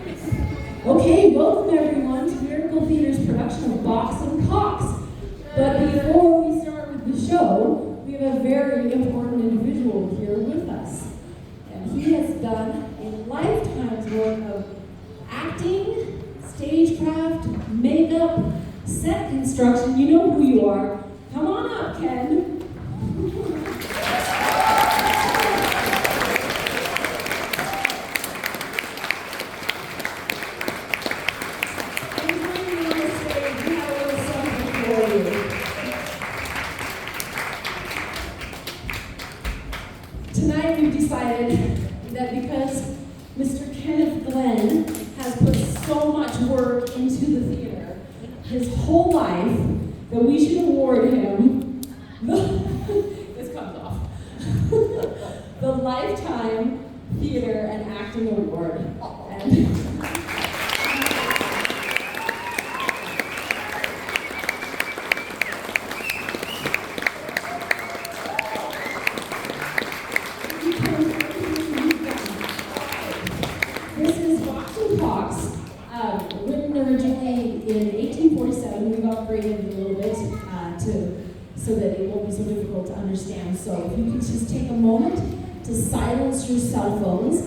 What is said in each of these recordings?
Okay, welcome everyone to Miracle Theater's production of Box and Cox. But before we start with the show, we have a very important individual here with us. And he has done a lifetime's work of acting, stagecraft, makeup, set construction. You know who you are. Come on up, Ken. Tonight we've decided that because Mr. Kenneth Glenn has put so much work into the theater his whole life that we should award him this comes off the Lifetime Theater and Acting Award. And so that it won't be so difficult to understand. So if you could just take a moment to silence your cell phones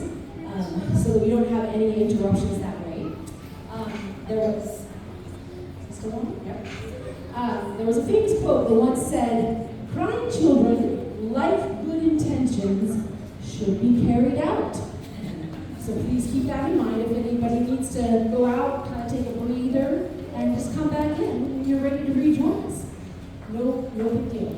so that we don't have any interruptions that way. There was a famous quote that once said, "Crying children, like good intentions, should be carried out." So please keep that in mind if anybody needs to go out, kind of take a breather, and just come back in when you're ready to rejoin us. No big deal.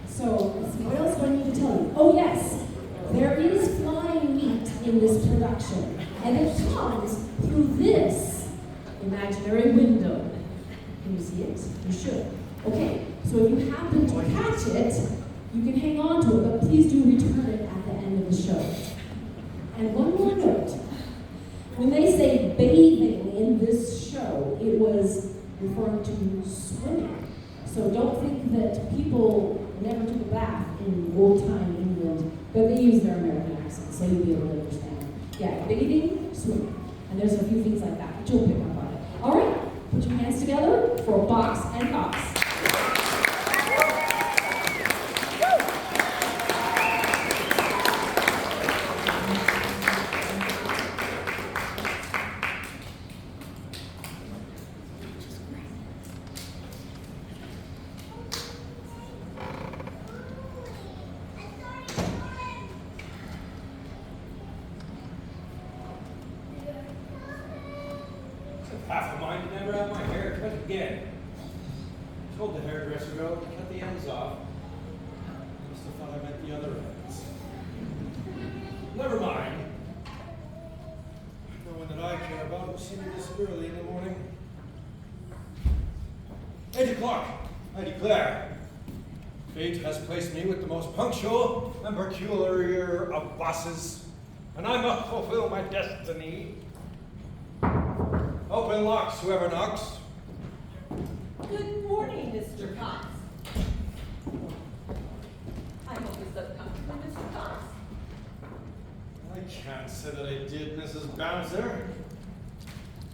So let's see, what else do I need to tell you? Oh yes, there is flying meat in this production, and it comes through this imaginary window. Can you see it? You should. Okay, so if you happen to catch it, you can hang on to it, but please do return it at the end of the show. And one more note. When they say bathing in this show, it was referring to swimming. So don't think that people never took a bath in old-time England, but they use their American accent, so you'll be able to understand. Yeah, bathing, swimming. And there's a few things like that, but you'll pick up on it. All right, put your hands together for Box and Cox. Half of mine to never have my hair cut again. I told the hairdresser to cut the ends off. I must have thought I meant the other ends. Never mind. No one that I care about will see me this early in the morning. 8 o'clock, I declare. Fate has placed me with the most punctual and peculiar of bosses, and I must fulfill my destiny. Open locks, whoever knocks. Good morning, Mr. Cox. I hope it's up comfortable, Mr. Cox. I can't say that I did, Mrs. Bouncer.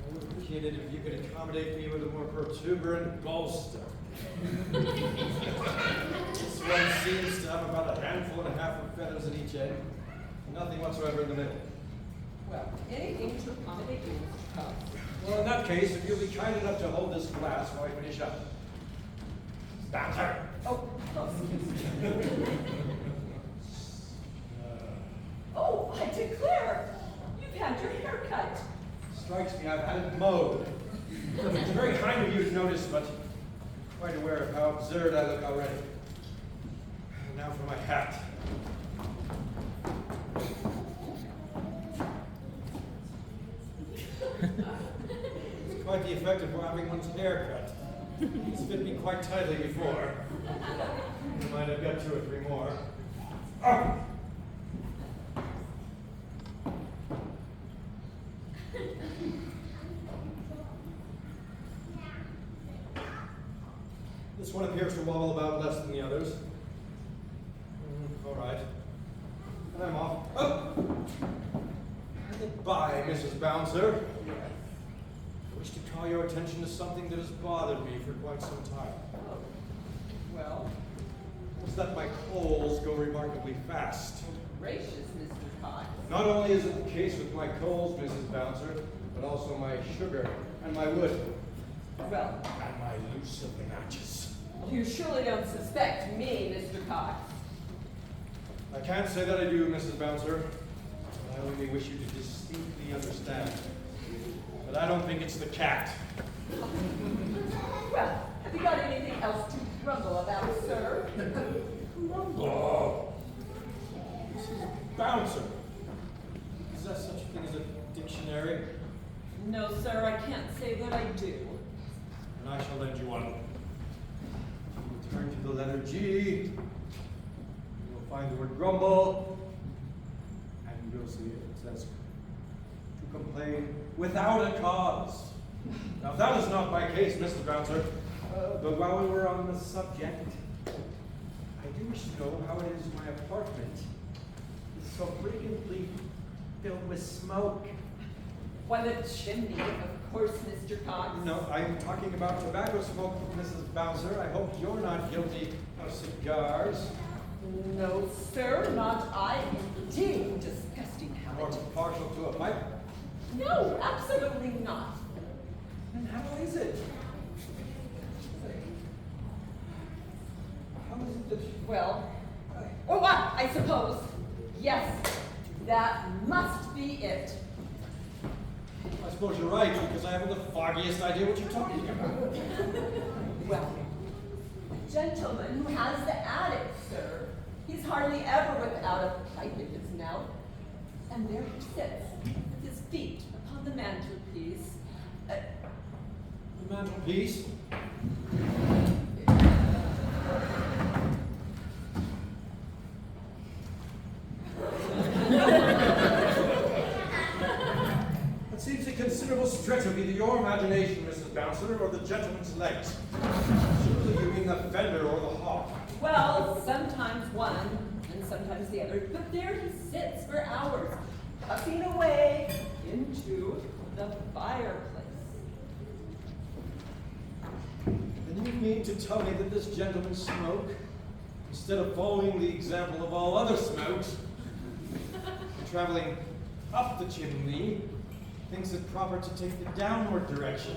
I would appreciate it if you could accommodate me with a more protuberant bolster. This one seems to have about a handful and a half of feathers in each end. Nothing whatsoever in the middle. Well, anything to accommodate you, Mr. Cox. Well, in that case, if you'll be kind enough to hold this glass while I finish up. Bouncer! Oh, oh, I declare, you've had your hair cut. Strikes me I've had it mowed. It's very kind of you to notice, but quite aware of how absurd I look already. And now for my hat. It's quite the effect of having one's hair cut. It's fit me quite tightly before. You might have got 2 or 3 more. Oh. This one appears to wobble about less than the others. All right. And I'm off. Oh! Goodbye, Mrs. Bouncer. I wish to call your attention to something that has bothered me for quite some time. Oh, well, It's that my coals go remarkably fast. gracious, Mr. Cox. Not only is it the case with my coals, Mrs. Bouncer, but also my sugar and my wood Well, and my loose of the matches. you surely don't suspect me, Mr. Cox. I can't say that I do, Mrs. Bouncer. I only wish you to distinctly understand. But I don't think it's the cat. Well, have you got anything else to grumble about, sir? Oh, Mrs. Bouncer. Is there such a thing as a dictionary? No, sir, I can't say that I do. And I shall lend you one. If you turn to the letter G, you'll find the word grumble, and you'll see it says to complain without a cause. Now that is not my case, Mrs. Bouncer. But while we were on the subject, I do wish to know how it is my apartment is so frequently filled with smoke. Why, the chimney, of course, Mr. Cox. No, I'm talking about tobacco smoke, Mrs. Bouncer. I hope you're not guilty of cigars. No, sir, not I. Indeed, disgusting Or habit. partial to a pipe. No, absolutely not. Then how is it? How is it that... Well, or what, I suppose. Yes, that must be it. I suppose you're right, because I haven't the foggiest idea what you're talking about. Well, the gentleman who has the attic, sir, he's hardly ever without a pipe in his mouth. And there he sits, with his feet upon the mantelpiece. The mantelpiece? It seems a considerable stretch of either your imagination, Mrs. Bouncer, or the gentleman's legs. Surely you mean the fender or the hob. Well, sometimes one, and sometimes the other, but there he sits for hours, puffing away into the fireplace. And you mean to tell me that this gentleman smoke, instead of following the example of all other smokes, and traveling up the chimney, thinks it proper to take the downward direction?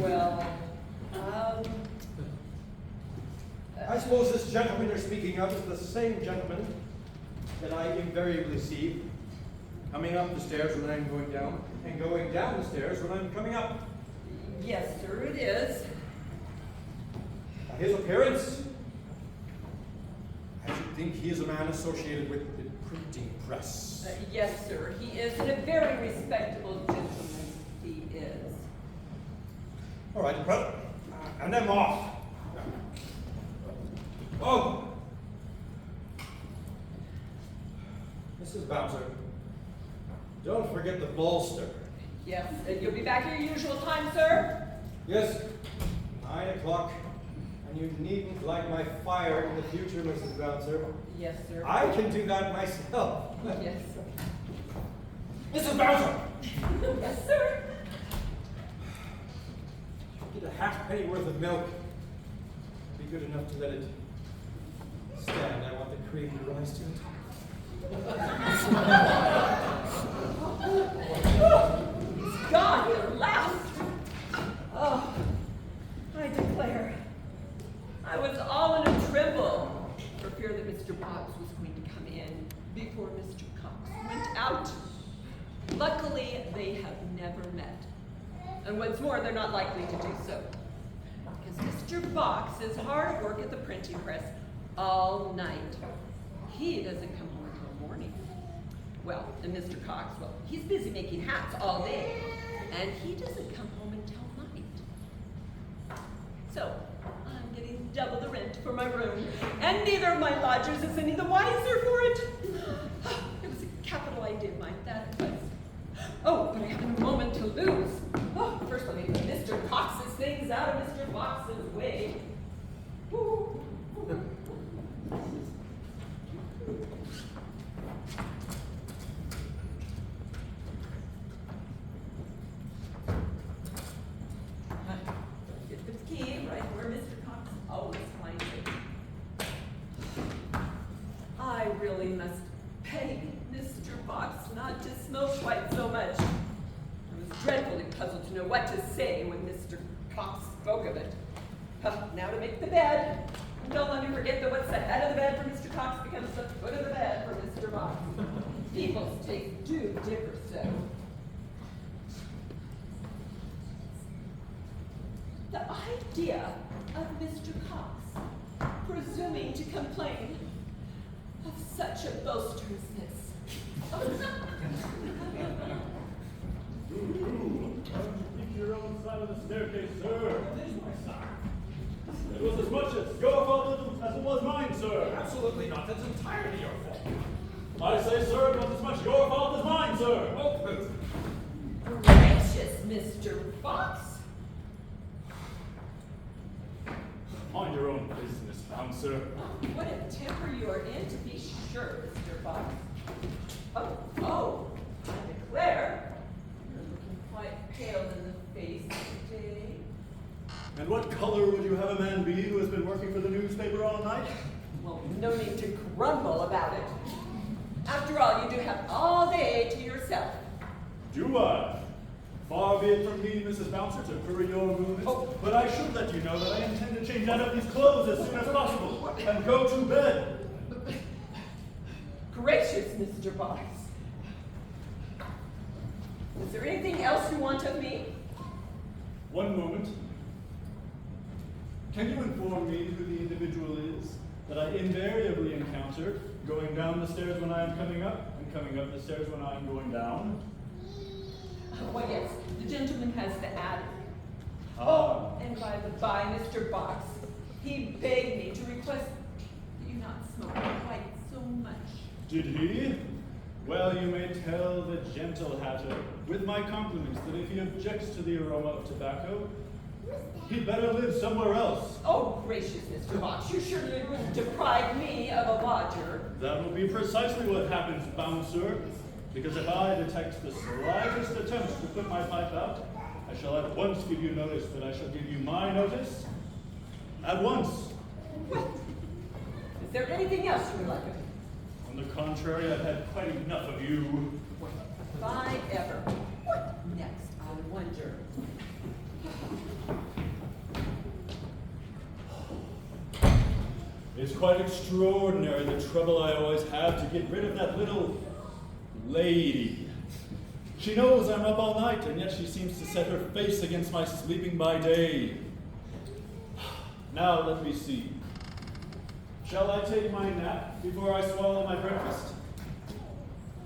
Well, I suppose this gentleman you're speaking of is the same gentleman that I invariably see coming up the stairs when I'm going down, and going down the stairs when I'm coming up. yes, sir, it is. His appearance, I should think he is a man associated with the printing press. Yes, sir, he is, and a very respectable gentleman he is. All right, well, and I'm off. Oh! Mrs. Bouncer, don't forget the bolster. Yes, and you'll be back at your usual time, sir? Yes, 9 o'clock, and you needn't light my fire in the future, Mrs. Bouncer. Yes, sir. I can do that myself. Yes, sir. Mrs. Bouncer! Yes, sir. Get a halfpenny worth of milk. Be good enough to let it stand. I want the cream to rise to the top. He's gone at last. Oh, I declare, I was all in a tremble for fear that Mr. Box was going to come in before Mr. Cox went out. Luckily, they have never met. And what's more, they're not likely to do so. Because Mr. Box is hard at work at the printing press all night. He doesn't come home until morning. Well, and Mr. Cox, well, he's busy making hats all day. And he doesn't come home until night. So, I'm getting double the rent for my room. And neither of my lodgers is any the wiser for it. It was a capital idea of mine, that was. Oh, but I haven't a moment to lose. Oh, first let me put Mr. Cox's things out of Mr. Box's way. Woo. not to smoke quite so much. I was dreadfully puzzled to know what to say when Mr. Cox spoke of it. Now to make the bed. And don't let me forget that what's the head of the bed for Mr. Cox becomes the foot of the bed for Mr. Box. People's tastes do differ so. The idea of Mr. Cox presuming to complain of such a boisterousness. Keep your own side of the staircase, sir. It is my side. It was as much as your fault as it was mine, sir. Absolutely not. That's entirely your fault. I say, sir, it was as much your fault as mine, sir. Oh, Booth. Gracious, Mr. Fox. Mind your own business, bouncer. Oh, what a temper you are in, to be sure, Mr. Fox. Oh, I declare, you're looking quite pale in the face today. And what color would you have a man be who has been working for the newspaper all night? Well, no need to grumble about it. After all, you do have all day to yourself. Do I? Far be it from me, Mrs. Bouncer, to hurry your movements, but I should let you know that I intend to change out of these clothes as soon as possible and go to bed. Gracious, Mr. Fox. Is there anything else you want of me? One moment. Can you inform me who the individual is that I invariably encounter going down the stairs when I am coming up and coming up the stairs when I am going down? Why, yes, the gentleman has the attic. Ah. Oh, and by the by, Mr. Box, he begged me to request that you not smoke quite so much. Did he? Well, you may tell the gentle hatter, with my compliments, that if he objects to the aroma of tobacco, he'd better live somewhere else. Oh, gracious, Mr. Box, you surely wouldn't deprive me of a lodger. That will be precisely what happens, bouncer. Because if I detect the slightest attempt to put my pipe out, I shall at once give you notice that I shall give you my notice at once. What? Is there anything else you would like of me? On the contrary, I've had quite enough of you. If I ever. What next, I wonder? It's quite extraordinary the trouble I always have to get rid of that little lady. She knows I'm up all night, and yet she seems to set her face against my sleeping by day. Now let me see. Shall I take my nap before I swallow my breakfast?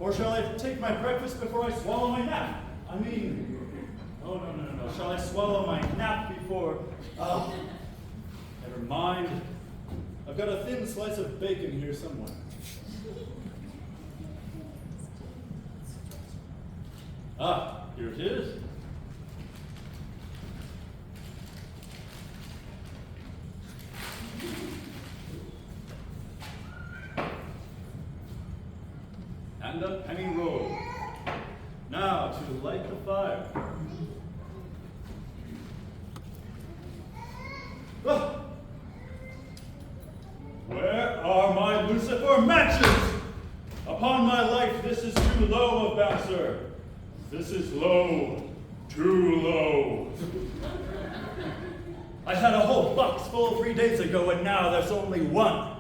Or shall I take my breakfast before I swallow my nap? I mean, oh, no. Shall I swallow my nap before... Oh, never mind. I've got a thin slice of bacon here somewhere. Ah, here it is. And a penny roll. Now to light the fire. Ah! Where are my Lucifer matches? Upon my life, this is too low of bouncer. This is low, too low. I had a whole box full 3 days ago, and now there's only one.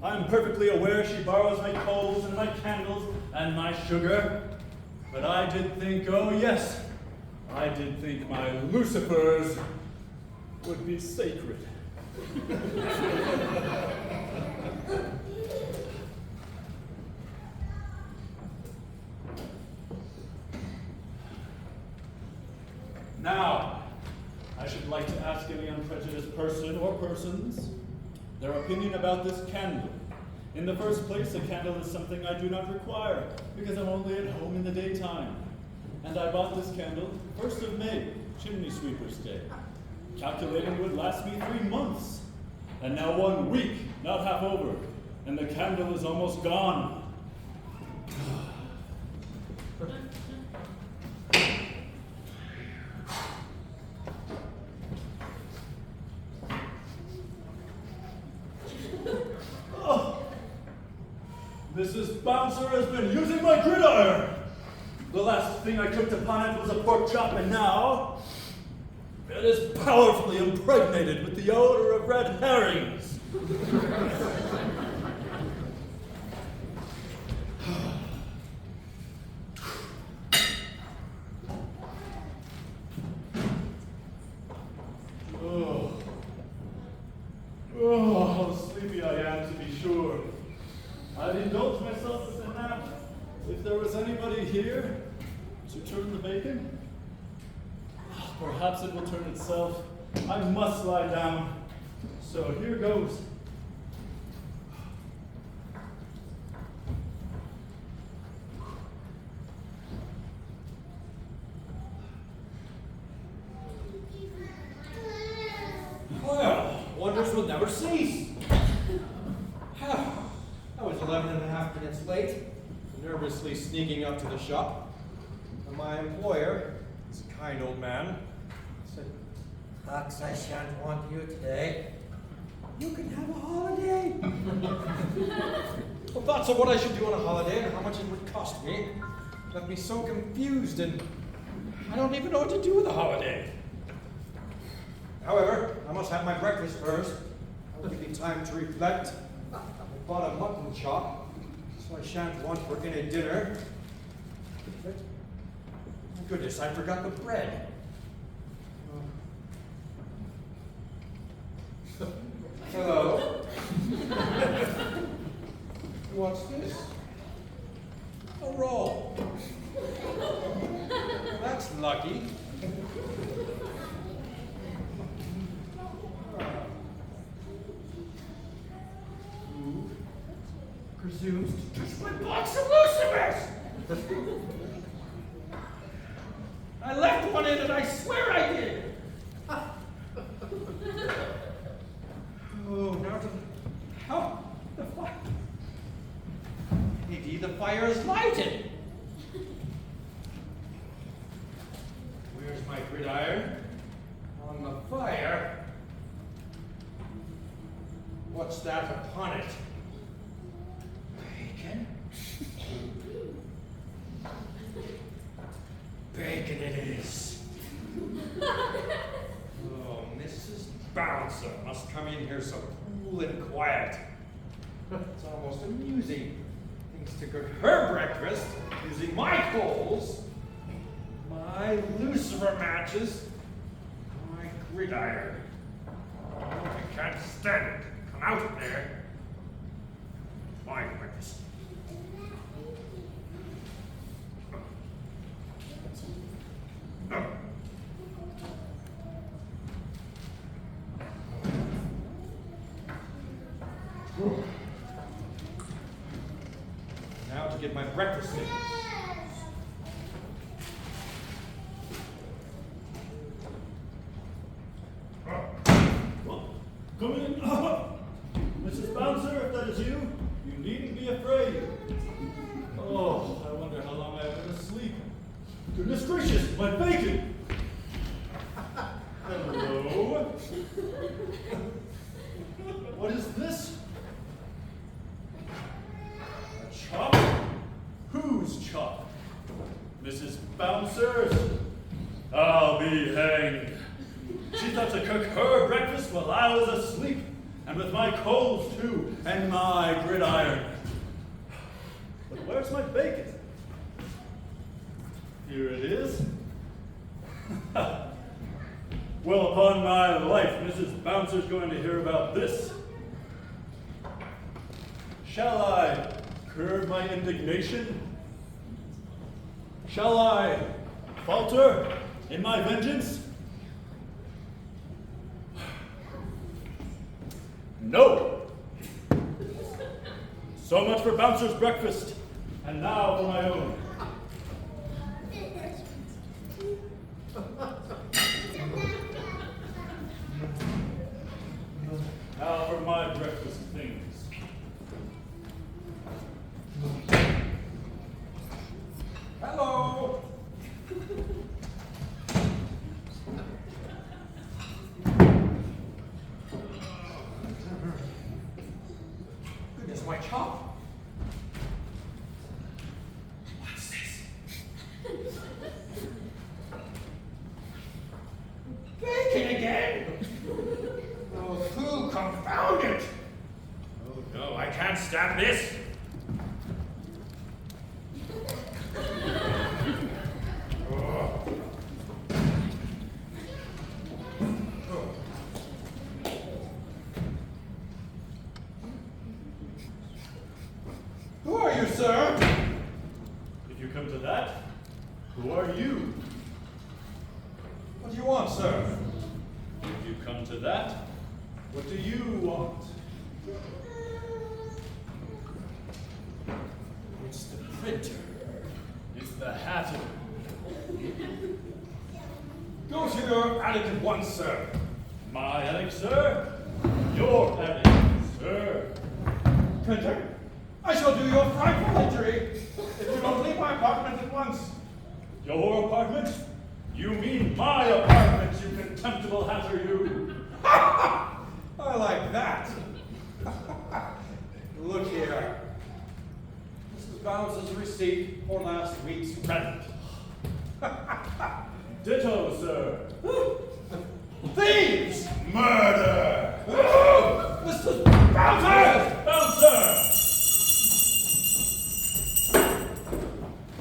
I'm perfectly aware she borrows my coals and my candles and my sugar. But I did think, oh yes, I did think my Lucifers would be sacred. Now, I should like to ask any unprejudiced person or persons their opinion about this candle. In the first place, a candle is something I do not require because I'm only at home in the daytime. And I bought this candle 1st of May, Chimney Sweeper's Day, calculating it would last me 3 months. And now 1 week, not half over, and the candle is almost gone. This is Bouncer has been using my gridiron. The last thing I cooked upon it was a pork chop, and now it is powerfully impregnated with the odor of red herrings. Oh, how sleepy I am, to be sure. I'd indulge myself with a nap if there was anybody here to turn the bacon. Perhaps it will turn itself. I must lie down. So here goes. Well, wonders will never cease. I was 11.5 minutes late, nervously sneaking up to the shop. And my employer, this kind old man, said, "Lux, I shan't want you today. You can have a holiday." Well, thoughts of what I should do on a holiday and how much it would cost me left me so confused, and I don't even know what to do with a holiday. However, I must have my breakfast first. I'll give me time to reflect. I bought a mutton chop, so I shan't want for any dinner. But, my goodness, I forgot the bread. Hello? What's this? A roll. That's lucky. Who presumes to touch my box of lucifers? I left one in and I swear I did. Oh, now to how the fire. Maybe the fire is lighted. Where's my gridiron? On the fire. What's that upon it? Bacon? Bacon it is. Oh, Mrs. Bouncer must come in here so cool and quiet. It's almost amusing. Things to cook her breakfast using my coals, my lucifer matches, my gridiron. Oh, I can't stand it. Come out of there. My goodness. Now to get my breakfast in. Come in. Mrs. Bouncer, if that is you, you needn't be afraid. Oh, I wonder how long I've been asleep. Goodness gracious, my bacon! Hello? What is this? A chop? Whose chop? Mrs. Bouncer's? I'll be hanged. She thought to cook her breakfast while I was asleep, and with my coals too, and my gridiron. But where's my bacon? Here it is. Well, upon my life, Mrs. Bouncer's going to hear about this. Shall I curb my indignation? Shall I falter in my vengeance? No! So much for Bouncer's breakfast, and now for my own. Now for my breakfast things. Hello. Goodness, my chop. Who are you? What do you want, sir? If you come to that, what do you want? It's the printer. It's the hatter. Go to your attic at once, sir. My attic, sir? Your attic, sir. Printer, I shall do you a frightful injury if you don't leave my apartment at once. Your apartment? You mean my apartment, you contemptible hatter, you! I like that. Look here. Mrs. Bounce's receipt for last week's rent. Ditto, sir. Thieves! Murder! Mrs. Bounce! Bouncer!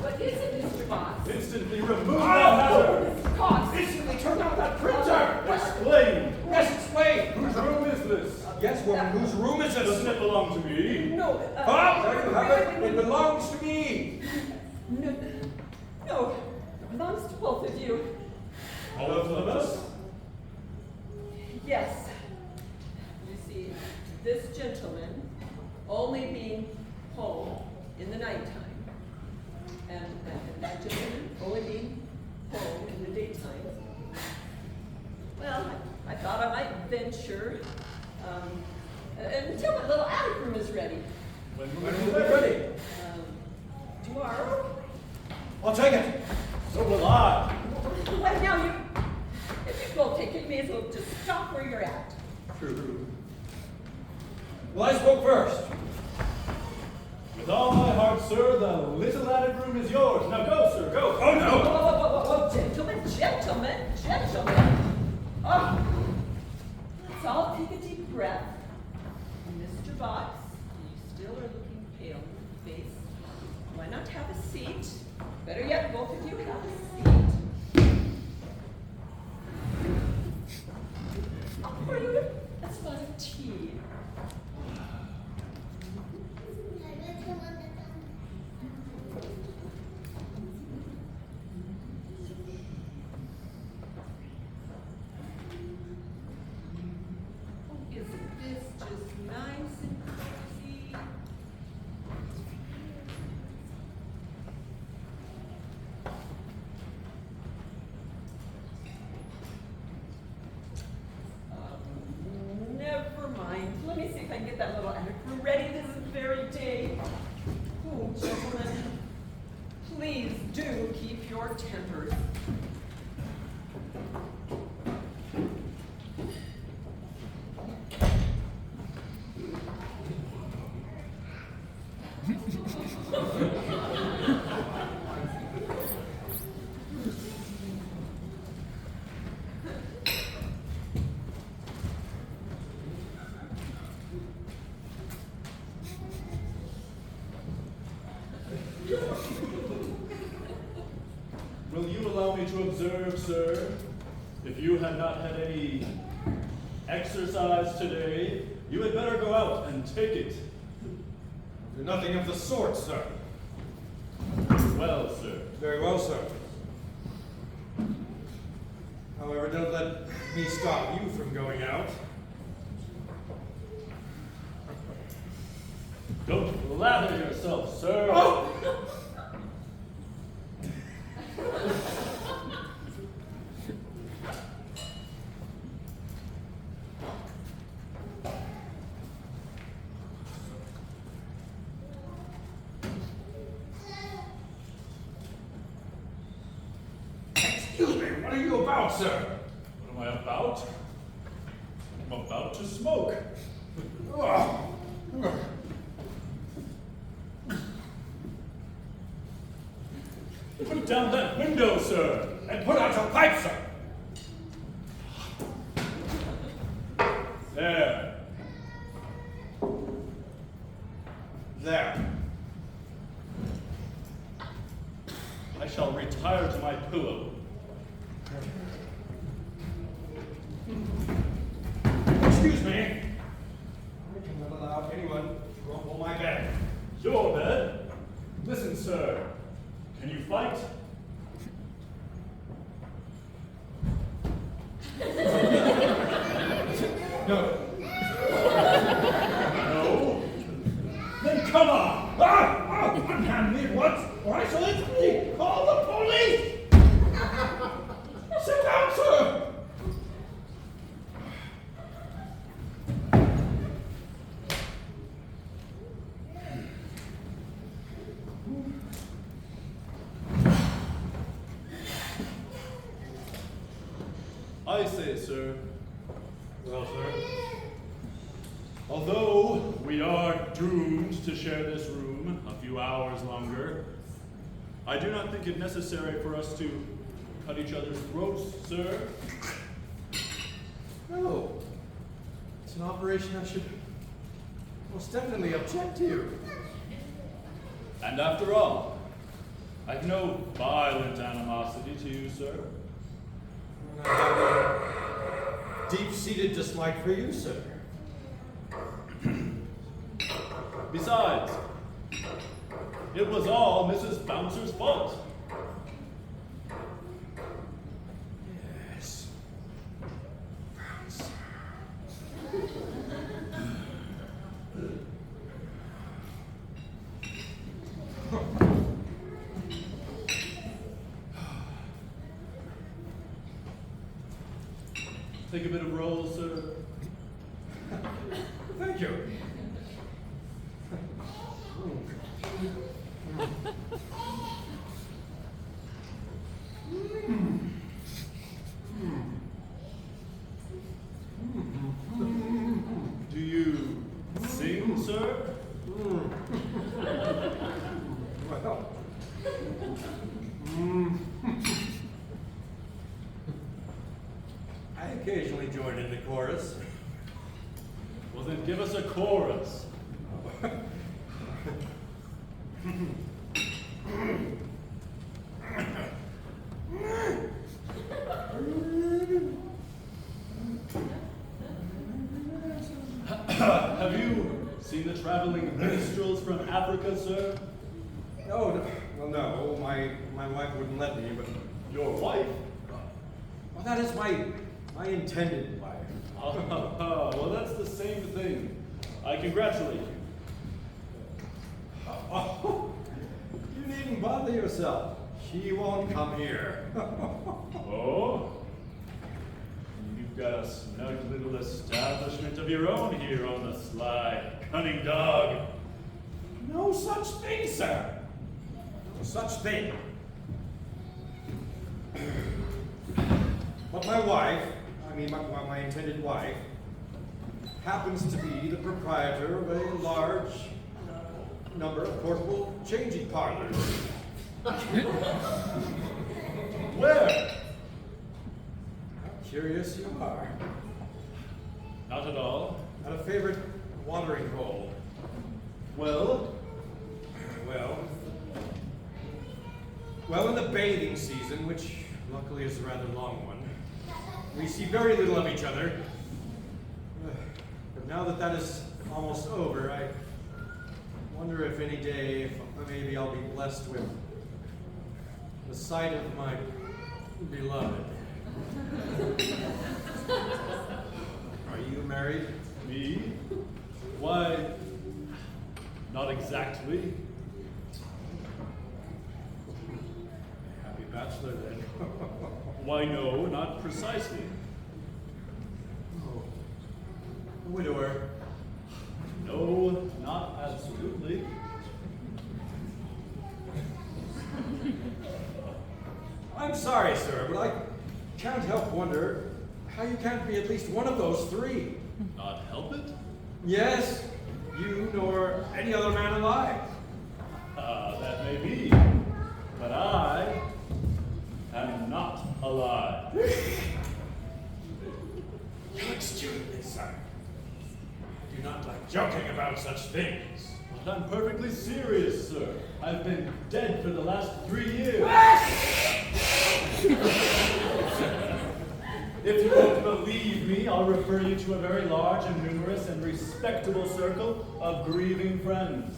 What is it, Mr. Box? Instantly remove that hatter! Mr. Cox! Instantly turn off that printer! Explain! Yes, explain! Whose room is this? Yes, woman, whose room is Doesn't this? it belong to me? No. There you have it. It belongs to me. No. No. It belongs to both of you. All of us? Yes. You see, this gentleman only being home in the nighttime, and that gentleman only being home in the daytime. Well, I thought I might venture until my little attic room is ready. When will it be ready? Tomorrow? I'll take it. So will I. Well, now if you both take it, you may as well just stop where you're at. True. Well, I spoke first. With all my heart, sir, the little attic room is yours. Now go, sir, go. Oh, no. Whoa, gentlemen. Oh, let's all take a deep breath. Mr. Box, you still are looking pale in the face. Why not have a seat? Better yet, both of you have a seat. I'll pour you a spot of tea. Isn't this just nice and cozy? Never mind. Let me see if I can get that little attic room ready this very day. Oh, gentlemen, please do keep your tempers. Will you allow me to observe, sir? If you had not had any exercise today, you had better go out and take it. Do nothing of the sort, sir. Well, sir. Very well, sir. However, don't let me stop you from going out. Don't lather yourself, sir. Oh! Excuse me, what are you about, sir? What am I about? I'm about to smoke. Oh. Put down that window, sir. And put out your pipe, sir. There. There. I shall retire to my pillow. Excuse me. I cannot allow anyone to rumble my bed. Your bed? Listen, sir. Can you fight? I say, sir, Well, sir. although we are doomed to share this room a few hours longer, I do not think it necessary for us to cut each other's throats, sir. No. It's an operation I should most definitely object to. And after all, I've no violent animosity to you, sir. I have a deep-seated dislike for you, sir. Besides, it was all Mrs. Bouncer's fault. Yes. Take a bit of roll, sir. Thank you. Do you sing, sir? Well. I occasionally join in the chorus. Well, then give us a chorus. Have you seen the traveling minstrels from Africa, sir? Oh, no. Well, no. My wife wouldn't let me, but Your wife? well, that is my intended wife. Well, that's the same thing. I congratulate you. Oh, you needn't bother yourself. She won't come here. Oh? You've got a snug little establishment of your own here on the sly, cunning dog. No such thing, sir. No such thing. But my wife, my intended wife, happens to be the proprietor of a large number of portable changing parlors. Where? How curious you are. Not at all. At a favorite watering hole. Well, Well, in the bathing season, which luckily is a rather long one, we see very little of each other. But now that that is almost over, I wonder if any day, maybe I'll be blessed with the sight of my beloved. Are you married? me? Why, not exactly. Happy bachelor then. Why, no, not precisely. Oh, a widower. No, not absolutely. I'm sorry, sir, but I can't help wonder how you can't be at least one of those three. Not help it? Yes, you nor any other man alive. That may be. But I am not alive. Excuse me, sir. I do not like joking about such things. But I'm perfectly serious, sir. I've been dead for the last 3 years. If you won't believe me, I'll refer you to a very large and numerous and respectable circle of grieving friends.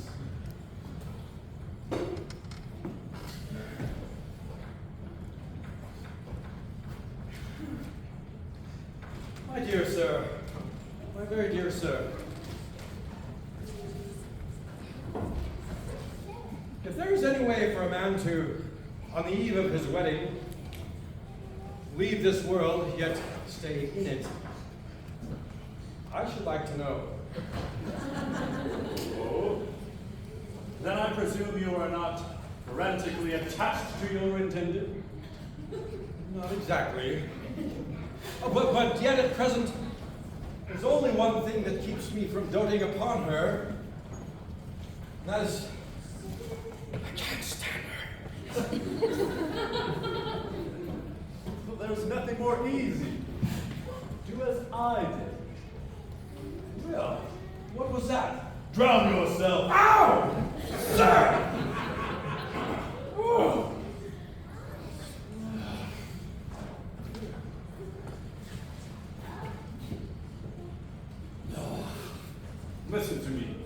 My dear sir, my very dear sir, if there is any way for a man to, on the eve of his wedding, leave this world yet stay in it, I should like to know. Oh. Then I presume you are not frantically attached to your intended? Not exactly. But yet at present, there's only one thing that keeps me from doting upon her. And that is, I can't stand her. Well, there's nothing more easy. Do as I did. Well, what was that? Drown yourself. Ow! Sir! Oh. Listen to me.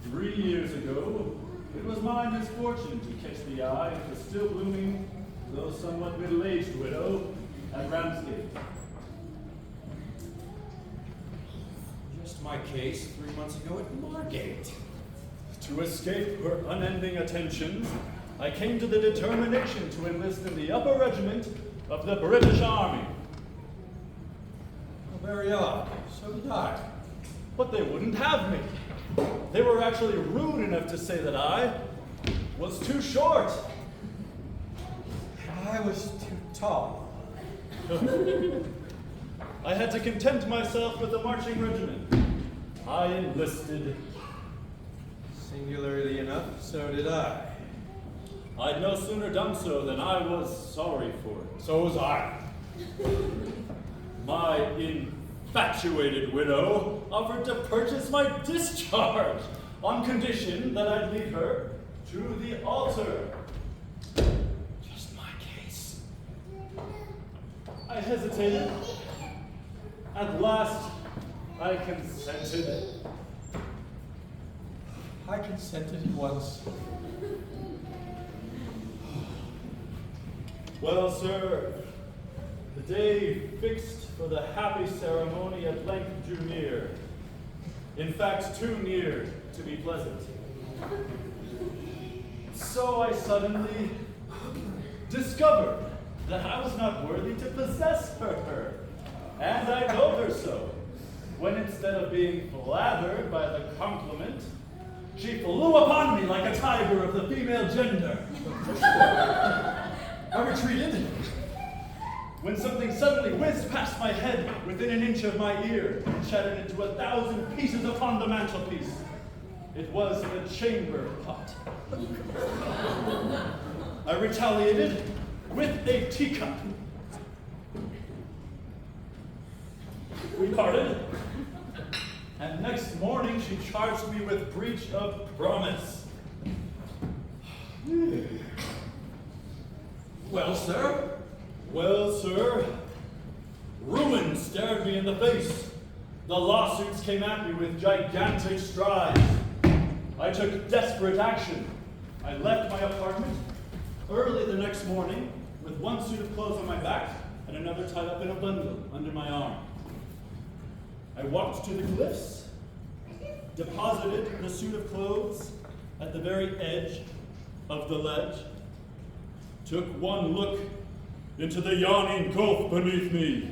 3 years ago, it was my misfortune to catch the eye of the still blooming, though somewhat middle-aged widow at Ramsgate. Just my case 3 months ago at Margate. To escape her unending attentions, I came to the determination to enlist in the upper regiment of the British Army. Very odd. So did I. But they wouldn't have me. They were actually rude enough to say that I was too short. I was too tall. I had to content myself with the marching regiment. I enlisted. Singularly enough, so did I. I'd no sooner done so than I was sorry for it. So was I. My infatuated widow offered to purchase my discharge on condition that I'd lead her to the altar. Just my case. I hesitated. At last, I consented. I consented once. Well, sir, the day fixed for the happy ceremony at length drew near. In fact, too near to be pleasant. So I suddenly discovered that I was not worthy to possess her. And I told her so, when instead of being flattered by the compliment, she flew upon me like a tiger of the female gender. I retreated, when something suddenly whizzed past my head within an inch of my ear and shattered into 1,000 pieces upon the mantelpiece. It was the chamber pot. I retaliated with a teacup. We parted, and next morning she charged me with breach of promise. Well, sir? Well, sir, ruin stared me in the face. The lawsuits came at me with gigantic strides. I took desperate action. I left my apartment early the next morning with one suit of clothes on my back and another tied up in a bundle under my arm. I walked to the cliffs, deposited the suit of clothes at the very edge of the ledge, took one look into the yawning gulf beneath me,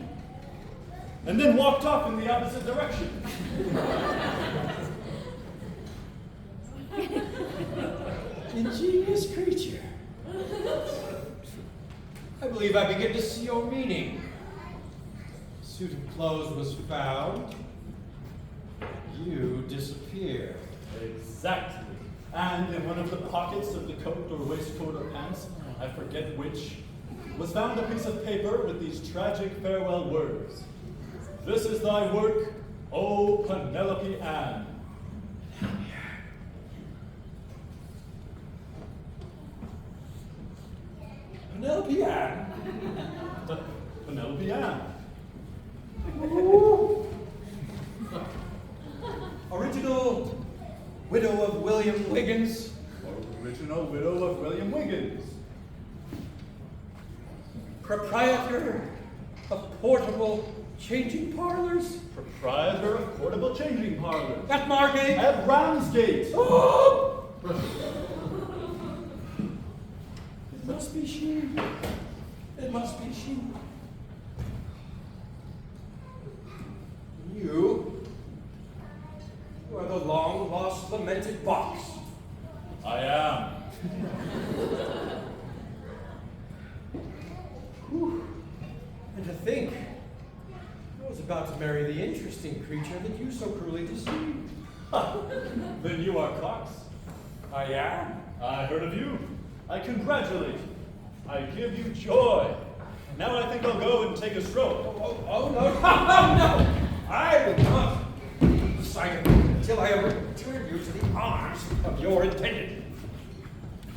and then walked off in the opposite direction. Ingenious creature. I believe I begin to see your meaning. Suit of clothes was found. You disappear. Exactly. And in one of the pockets of the coat or waistcoat or pants, I forget which, was found a piece of paper with these tragic farewell words. This is thy work, O Penelope Ann. Penelope Ann? Penelope Ann. Original widow of William Wiggins? Original widow of William Wiggins. Proprietor of portable changing parlors? Proprietor of portable changing parlors. At Margate? At Ramsgate. Oh! It must be she. It must be she. You are the long-lost, lamented box. I am. not marry the interesting creature that you so cruelly deceived. Then you are Cox. I am. I heard of you. I congratulate you. I give you joy. Now I think I'll go and take a stroll. Oh, no, no. I will not leave the sight of you until I have returned you to the arms of your intended.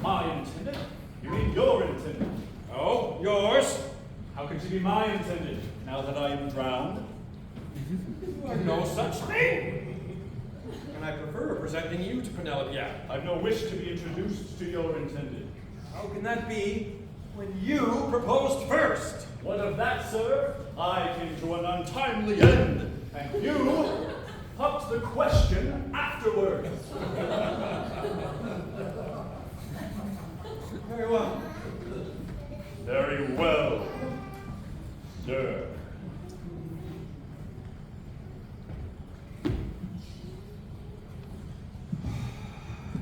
My intended? You mean your intended? Oh, yours? How can she be my intended, now that I am drowned? You are no such thing. And I prefer presenting you to Penelope. I've no wish to be introduced to your intended. How can that be when you proposed first? What of that, sir? I came to an untimely end, and you popped the question afterwards. Very well. Very well, sir.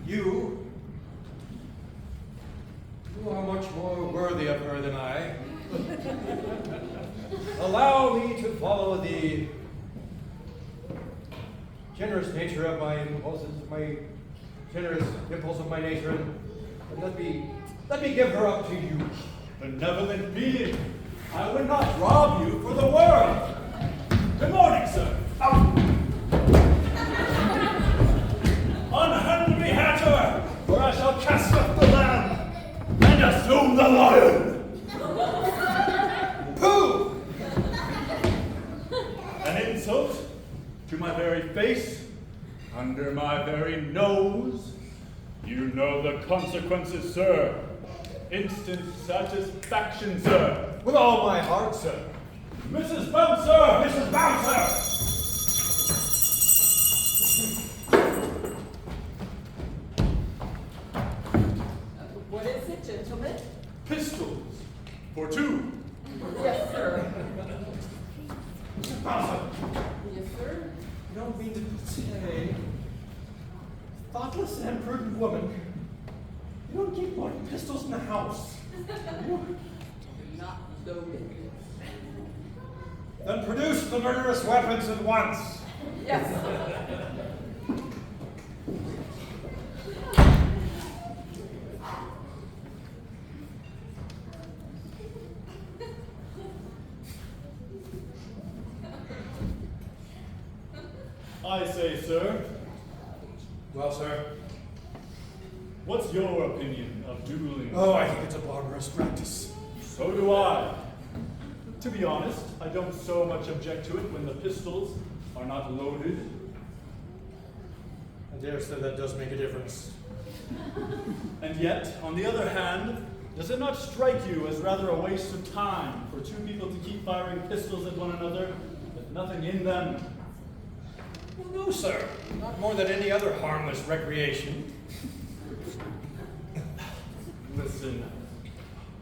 You are much more worthy of her than I. Allow me to follow the generous nature of my impulses, my generous impulse of my nature, and let me give her up to you. Benevolent being, I would not rob you for the world. Good morning, sir. Unhand me, Hatter, or I shall cast up the lamb and assume the lion. Pooh! An insult to my very face, under my very nose. You know the consequences, sir. Instant satisfaction, sir. With all my heart, sir. Mrs. Bouncer! Mrs. Bouncer! What is it, gentlemen? Pistols for two. Yes, sir. Mrs. Bouncer, Yes, sir. you don't mean to say, thoughtless and imprudent woman, you don't keep more pistols in the house. You? Not loaded. Then produce the murderous weapons at once. Yes. I say, sir, Well, sir. what's your opinion of dueling? Oh, I think it's a barbarous practice. So do I. To be honest, I don't so much object to it when the pistols are not loaded. I dare say that does make a difference. And yet, on the other hand, does it not strike you as rather a waste of time for two people to keep firing pistols at one another with nothing in them? Well, no, sir. Not more than any other harmless recreation. Listen,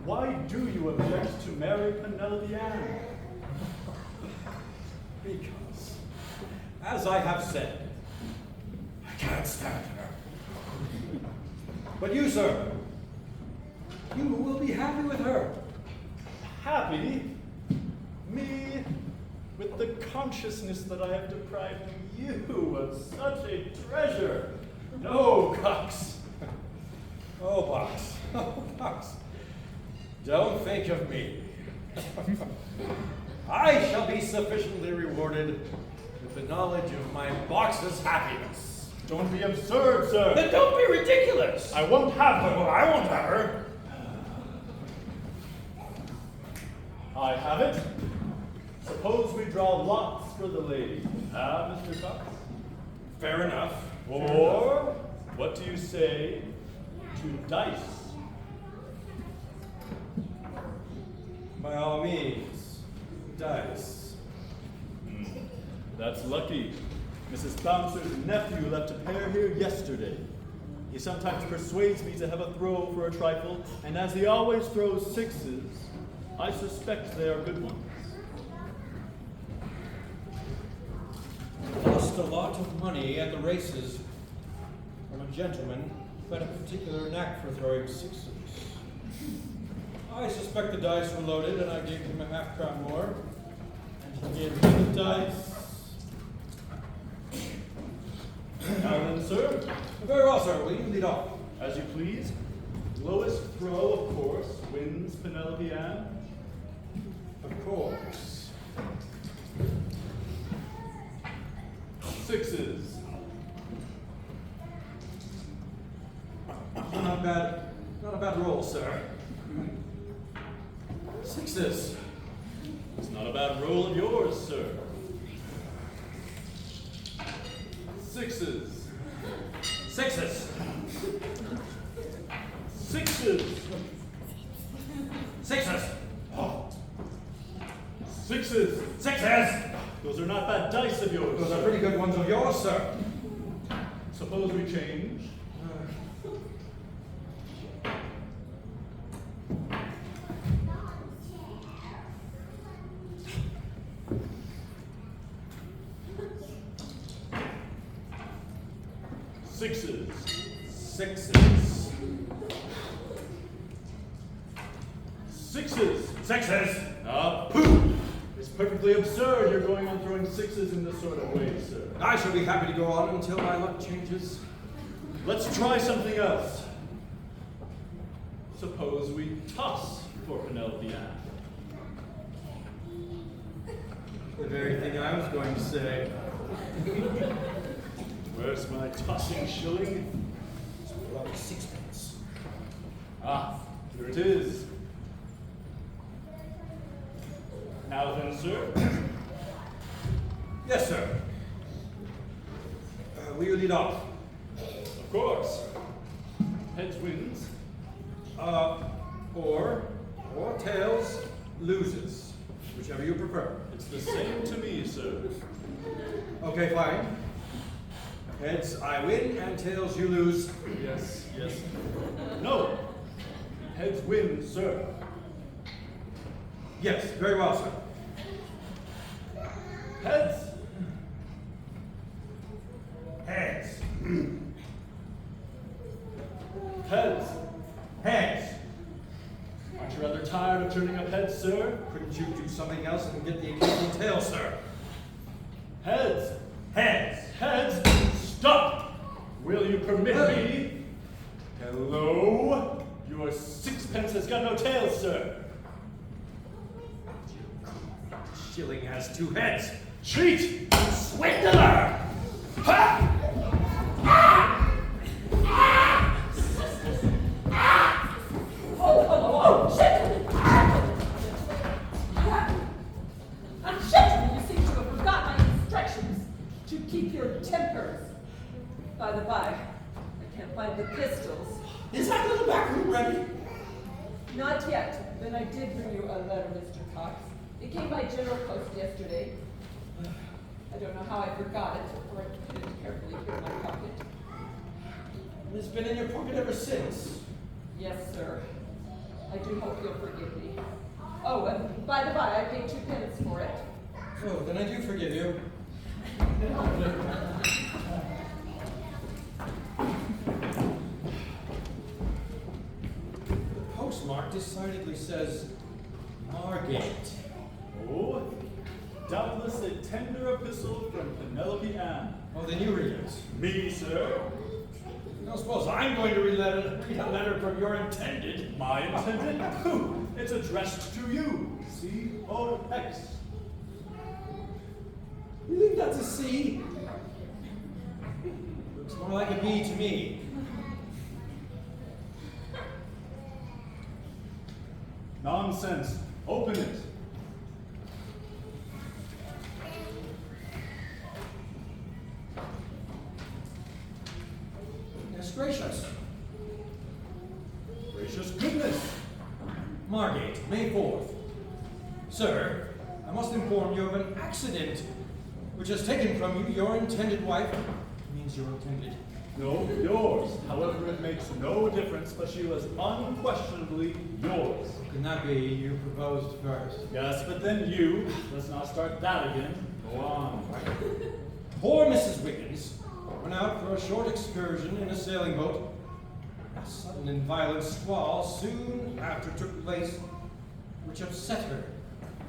why do you object to marry Penelope Ann? Because, as I have said, I can't stand her. But you, sir, you will be happy with her. Happy? Me? With the consciousness that I have deprived you of such a treasure? No, Cox. Oh, Box. Oh, Box. Don't think of me. I shall be sufficiently rewarded with the knowledge of my Box's happiness. Don't be absurd, sir. Then don't be ridiculous. I won't have her. Well, I won't have her. I have it. Suppose we draw lots for the lady. Ah, Mr. Cox? Fair enough. Or, what do you say to dice? By all means, dice. That's lucky. Mrs. Bouncer's nephew left a pair here yesterday. He sometimes persuades me to have a throw for a trifle, and as he always throws sixes, I suspect they are good ones. Lost a lot of money at the races from a gentleman who had a particular knack for throwing sixes. I suspect the dice were loaded, and I gave him a half-crown more. And Give me the dice. Now then, sir. Very well, sir. Will you lead off? As you please. Lowest throw, of course, wins Penelope Ann. Of course. Sixes. Not bad. Not a bad roll, sir. Sixes. It's not a bad roll of yours, sir. Sixes. Sixes. Sixes. Sixes. Oh. Sixes. Sixes. Those are not bad dice of yours. Those are sir. pretty good ones of yours, sir. Suppose we change. Sixes. Sixes. Sixes. Sixes. Pooh! It's perfectly absurd you're going on throwing sixes in this sort of way, sir. I shall be happy to go on until my luck changes. Let's try something else. Suppose we toss for Penelope Ann. The very thing I was going to say. Where's my tossing shilling? Well, sixpence. Ah, here it is. Now then, sir. Yes, sir. Will you lead off? Of course. Heads wins. Or tails loses. Whichever you prefer. It's the same to me, sir. Okay, fine. Heads, I win, and tails, you lose. Yes, yes. No. Heads win, sir. Yes, very well, sir. Heads. Heads. Heads. Heads. Aren't you rather tired of turning up heads, sir? Couldn't you do something else and get the occasional tail, sir? Heads. Heads. Heads. Stop! Will you permit me? Hello? Your sixpence has got no tail, sir. Shilling has two heads. Cheat! Swindler! Ha! Oh, shit! Shit! You seem to have forgotten my instructions to keep your tempers. By the by, I can't find the pistols. Is that little back room ready? Not yet. Then I did bring you a letter, Mr. Cox. It came by General Post yesterday. I don't know how I forgot it, or I put it carefully here in my pocket. It's been in your pocket ever since. Yes, sir. I do hope you'll forgive me. Oh, and by the by, I paid 2 pennies for it. Oh, then I do forgive you. The postmark decidedly says Margate. Oh, doubtless a tender epistle from Penelope Ann. Oh, then you read it. Me, sir? You don't suppose I'm going to read a letter from your intended? My intended? Pooh! It's addressed to you. C-O-X. You think that's a C? Looks more like a B to me. Nonsense. Open it. Yes, gracious. Gracious goodness. Margate, May 4th. Sir, I must inform you of an accident which has taken from you your intended wife. It means your intended. No, yours. However, it makes no difference, but she was unquestionably yours. Can that be you proposed first? Yes, but then you. Let's not start that again. Go on. Poor Mrs. Wiggins went out for a short excursion in a sailing boat. A sudden and violent squall soon after took place, which upset her.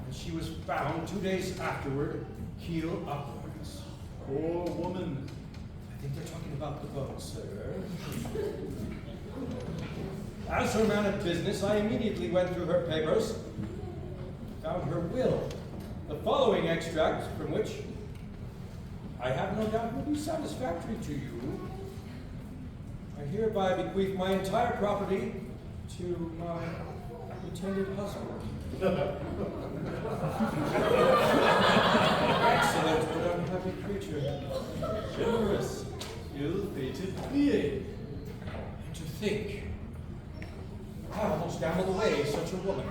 and she was found 2 days afterward, keel upwards. Poor woman. I think they're talking about the boat, sir. As her man of business, I immediately went through her papers, found her will, the following extract from which I have no doubt will be satisfactory to you. I hereby bequeath my entire property to my intended husband. Excellent but unhappy creature. Generous, ill-fated being. And to think, I almost gambled away such a woman.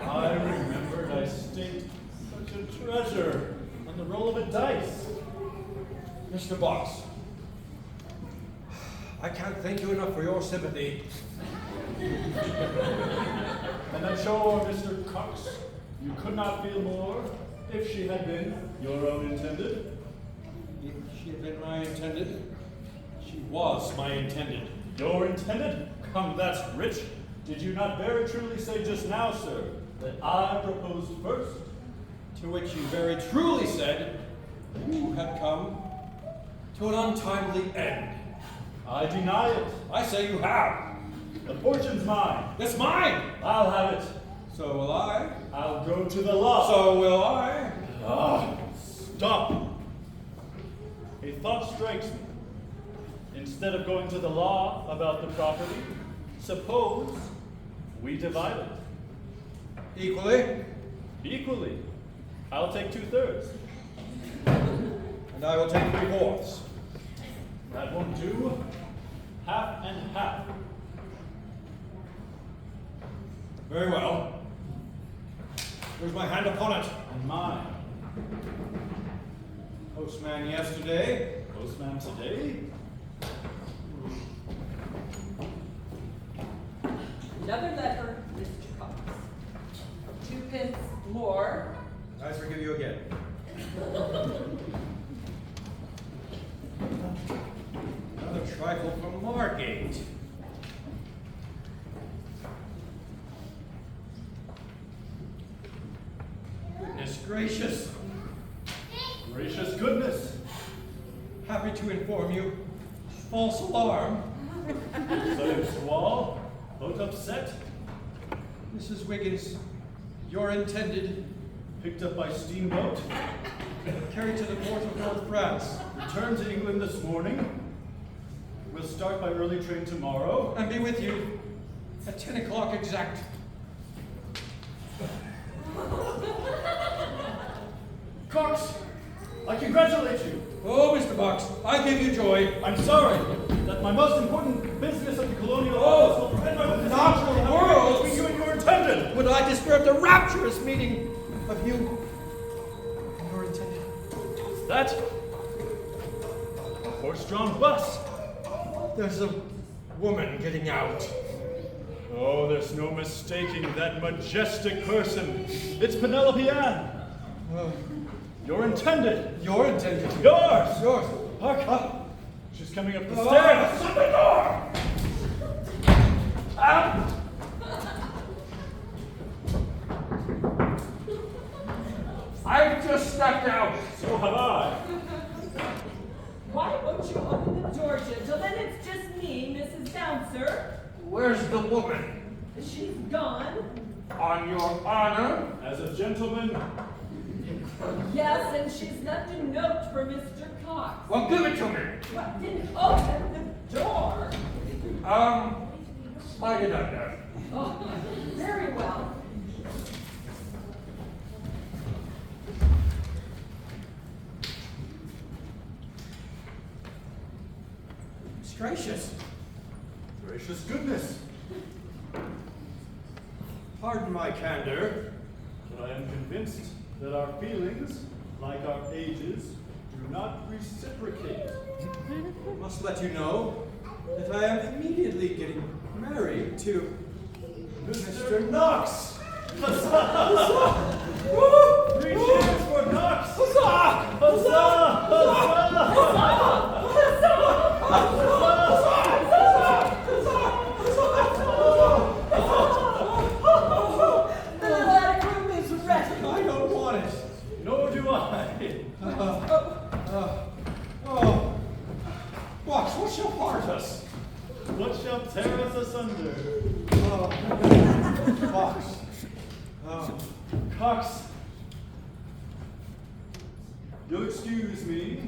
I remembered I staked such a treasure on the roll of a dice. Mr. Box, I can't thank you enough for your sympathy. And I'm sure, Mr. Cox, you could not feel more if she had been your own intended. If she had been my intended, she was my intended. Your intended? Come, that's rich. Did you not very truly say just now, sir, that I proposed first? To which you very truly said you had come to an untimely end. I deny it. I say you have. The fortune's mine. It's mine. I'll have it. So will I. I'll go to the law. So will I. Ah, stop. A thought strikes me. Instead of going to the law about the property, suppose we divide it. Equally. Equally. I'll take 2/3. And I will take 3/4. That won't do. Half and half. Very well. Here's my hand upon it. And mine. Postman yesterday. Postman today? Another letter, Mr. Cox. 2 pence more. I forgive you again. Another trifle from Margate. Goodness gracious. Gracious goodness. Happy to inform you. False alarm. Sudden squall. Boat upset. Mrs. Wiggins, your intended, Picked up by steamboat. carried to the port of North France, Returned to England this morning. We'll start by early train tomorrow. and be with you at 10 o'clock exact. Cox, I congratulate you. Oh, Mr. Box, I give you joy. I'm sorry that my most important business at the Colonial Oh, Office will prevent my witnessing not to the have world. between you and your intended. Would I disturb the rapturous meeting of you and your intended? That? A horse-drawn bus. There's a woman getting out. Oh, there's no mistaking that majestic person. It's Penelope Ann. Your intended. Your intended. Yours. Yours. Hark. She's coming up the Oh, stairs. shut the door! Out. I've just stepped out. So have I. Why won't you open the door, gentlemen? It's just me, Mrs. Bouncer. Where's the woman? She's gone. On your honor? As a gentleman, Yes, and she's left a note for Mr. Cox. Well, give it to me. What, didn't open the door? Slide it under. Oh, very well. It's gracious. gracious goodness. Pardon my candor. But I am convinced that our feelings, like our ages, do not reciprocate. I must let you know that I am immediately getting married to Mr. Knox. Huzzah! Woo! 3 cheers for Knox! Huzzah! Huzzah! The little attic room is ready. Cox. You'll excuse me,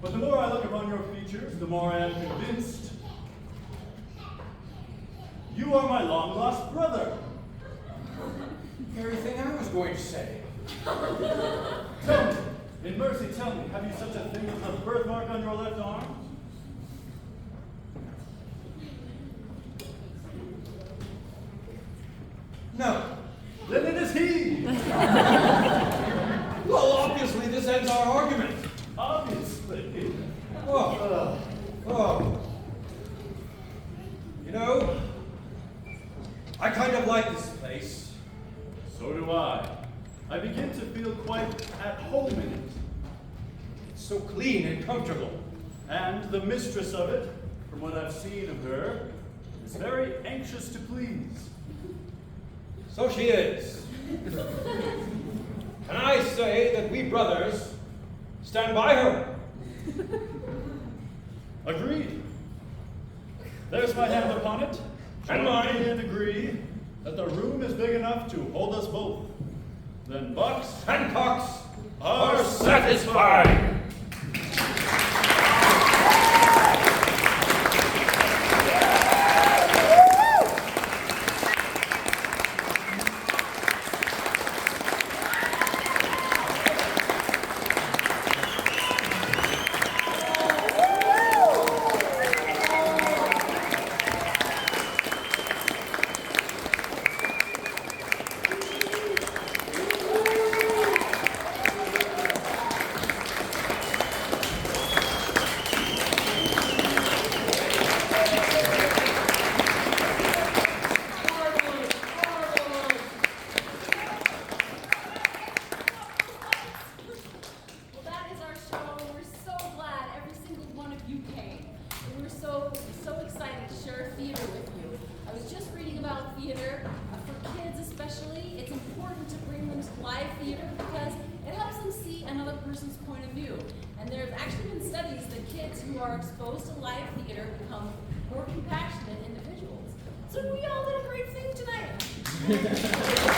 but the more I look upon your features, the more I am convinced you are my long-lost brother. Very thing I was going to say. Tell me, in mercy, tell me, have you such a thing as a birthmark on your left arm? No. Then it is he! Well, obviously this ends our argument. Obviously. Oh. You know, I kind of like this place. So do I. I begin to feel quite at home in it. It's so clean and comfortable. And the mistress of it, from what I've seen of her, is very anxious to please. So she is. And I say that we brothers stand by her. Agreed. There's my hand upon it. And mine. And agree that the room is big enough to hold us both. Then Bucks And Cox are satisfied. Exposed to live theater become more compassionate individuals. So we all did a great thing tonight.